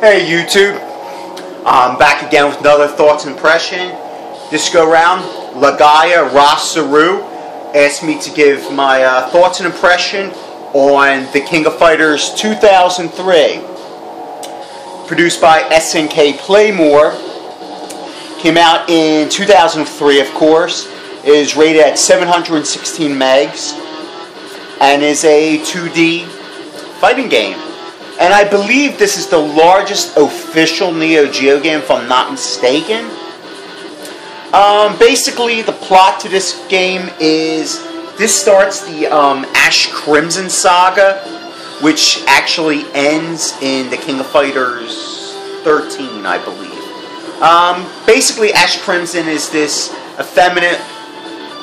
Hey YouTube, I'm back again with another thoughts and impression. This go round, LegaiaRaSeru asked me to give my thoughts and impression on The King of Fighters 2003. Produced by SNK Playmore. Came out in 2003, of course. Is rated at 716 megs. And is a 2D fighting game. And I believe this is the largest official Neo Geo game, if I'm not mistaken. Basically, the plot to this game is, this starts the Crimson Saga, which actually ends in The King of Fighters 13, I believe. Basically, Crimson is this effeminate,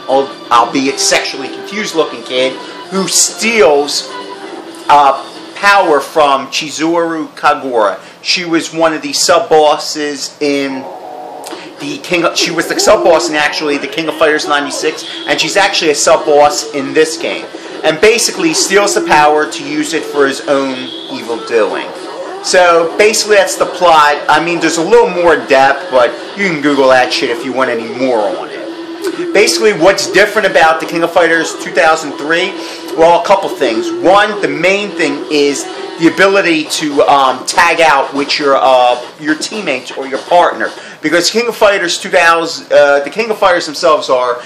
albeit sexually confused looking kid, who steals power from Chizuru Kagura. She was one of the sub-bosses in the she was the sub-boss in actually The King of Fighters 96, and she's actually a sub-boss in this game. And basically steals the power to use it for his own evil doing. So basically that's the plot. I mean, there's a little more depth, but you can Google that shit if you want any more on it. Basically, what's different about The King of Fighters 2003? Well, a couple things. One, the main thing is the ability to tag out with your teammates or your partner, because King of Fighters 2000, the King of Fighters themselves are,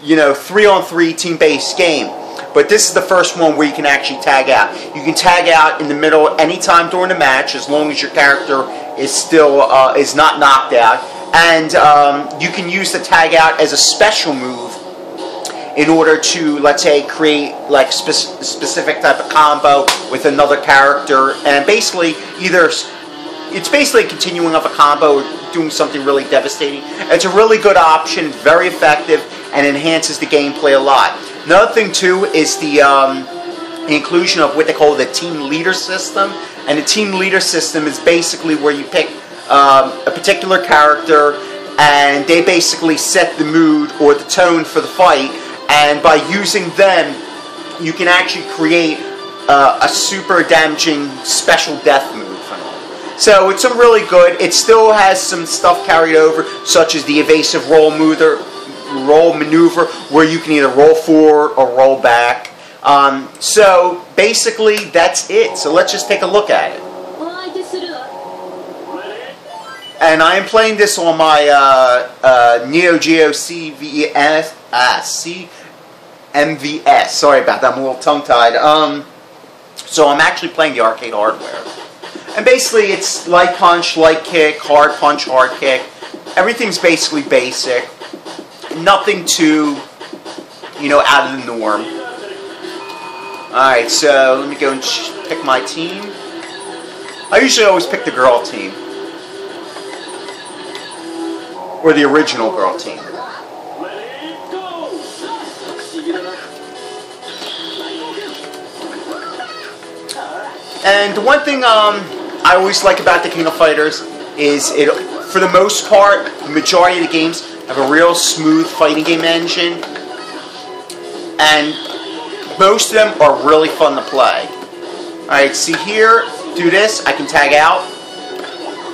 3-on-3 team-based game. But this is the first one where you can actually tag out. You can tag out in the middle anytime during the match, as long as your character is still is not knocked out. And you can use the tag out as a special move in order to, let's say, create like specific type of combo with another character. And basically, it's basically continuing of a combo or doing something really devastating. It's a really good option, very effective, and enhances the gameplay a lot. Another thing too is the inclusion of what they call the team leader system. And the team leader system is basically where you pick a particular character, and they basically set the mood or the tone for the fight, and by using them you can actually create a super damaging special death move. So it's really good. It still has some stuff carried over, such as the evasive roll maneuver, where you can either roll forward or roll back. So basically that's it. So let's just take a look at it. And I am playing this on my Neo Geo CMVS. Sorry about that, I'm a little tongue-tied. So I'm actually playing the arcade hardware. And basically it's light punch, light kick, hard punch, hard kick. Everything's basically basic. Nothing too, out of the norm. Alright, so let me go and pick my team. I usually always pick the girl team. Or the original girl team. And the one thing I always like about The King of Fighters is it, for the most part, the majority of the games have a real smooth fighting game engine. And most of them are really fun to play. Alright, see here, do this, I can tag out.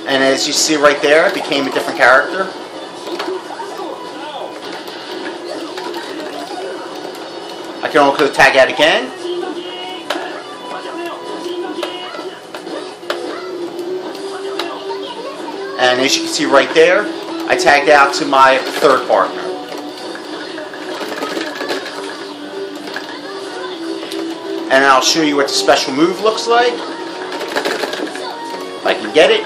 And as you see right there, it became a different character. I can also tag out again. And as you can see right there, I tagged out to my third partner. And I'll show you what the special move looks like. If I can get it.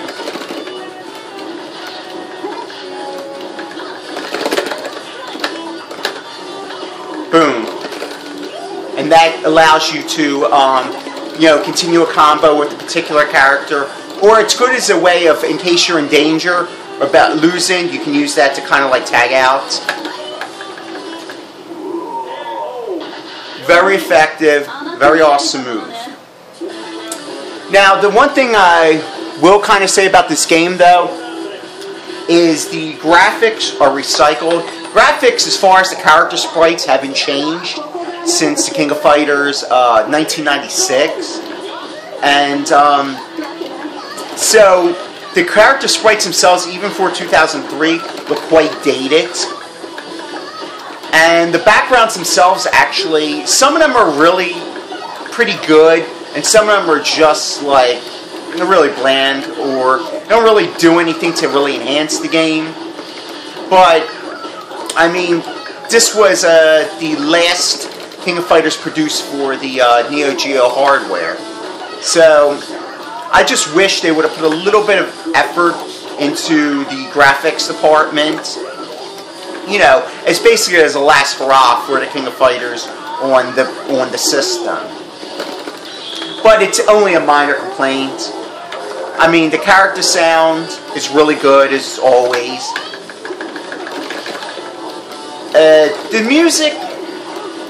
Boom. And that allows you to, continue a combo with a particular character. Or it's good as a way of, in case you're in danger or about losing, you can use that to kind of like tag out. Very effective, very awesome move. Now, the one thing I will kind of say about this game, though, is the graphics are recycled. Graphics, as far as the character sprites, haven't changed since The King of Fighters 1996. And So, the character sprites themselves, even for 2003, look quite dated. And the backgrounds themselves, actually, some of them are really pretty good, and some of them are just, like, they're really bland, or don't really do anything to really enhance the game. But, I mean, this was the last King of Fighters produced for the Neo Geo hardware. So, I just wish they would have put a little bit of effort into the graphics department. You know, it's basically as a last hurrah for the King of Fighters on the system. But it's only a minor complaint. I mean, the character sound is really good, as always. The music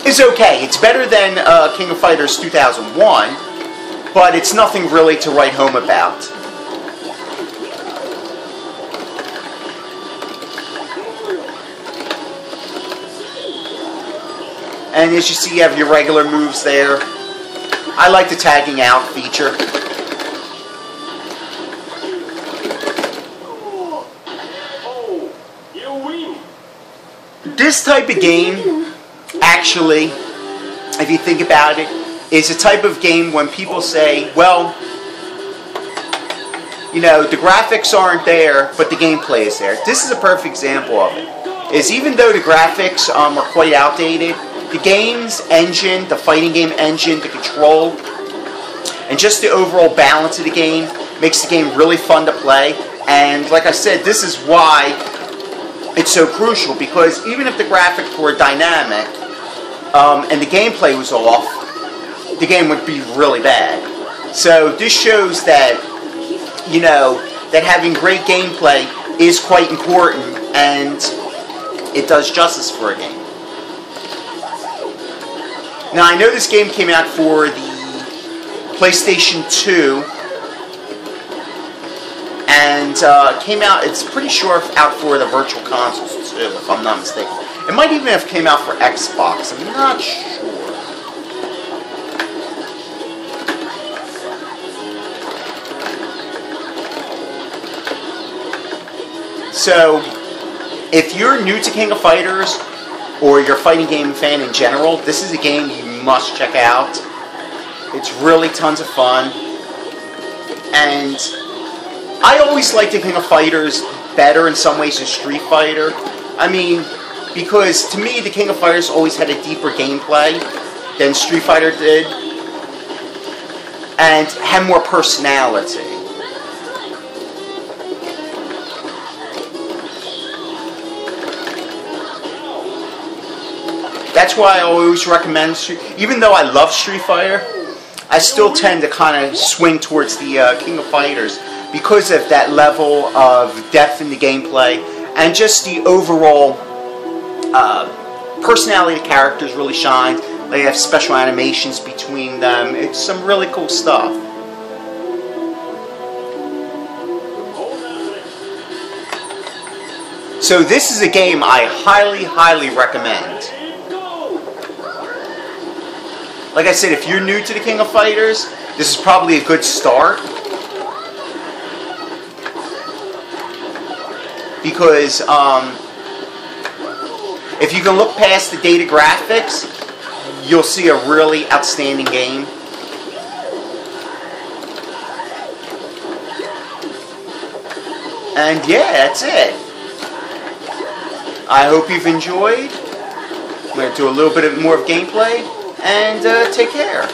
is okay. It's better than King of Fighters 2001, but it's nothing really to write home about. And as you see, you have your regular moves there. I like the tagging out feature. This type of game, actually, if you think about it, is a type of game when people say, well, you know, the graphics aren't there, but the gameplay is there. This is a perfect example of it. Is even though the graphics are quite outdated, the game's engine, the fighting game engine, the control, and just the overall balance of the game makes the game really fun to play. And like I said, this is why it's so crucial, because even if the graphics were dynamic and the gameplay was off, the game would be really bad. So this shows that, you know, that having great gameplay is quite important, and it does justice for a game. Now, I know this game came out for the PlayStation 2, and came out, it's pretty sure, out for the Virtual Consoles too, if I'm not mistaken. It might even have came out for Xbox, I'm not sure. So, if you're new to King of Fighters, or you're a fighting game fan in general, this is a game you must check out. It's really tons of fun. And I always liked the King of Fighters better in some ways than Street Fighter. I mean, because to me, the King of Fighters always had a deeper gameplay than Street Fighter did, and had more personality. That's why I always recommend even though I love Street Fighter, I still tend to kind of swing towards the King of Fighters because of that level of depth in the gameplay and just the overall personality of the characters really shines. They have special animations between them. It's some really cool stuff. So this is a game I highly, highly recommend. Like I said, if you're new to the King of Fighters, this is probably a good start. Because if you can look past the dated graphics, you'll see a really outstanding game. And yeah, that's it. I hope you've enjoyed. I'm going to do a little bit more of gameplay. And take care.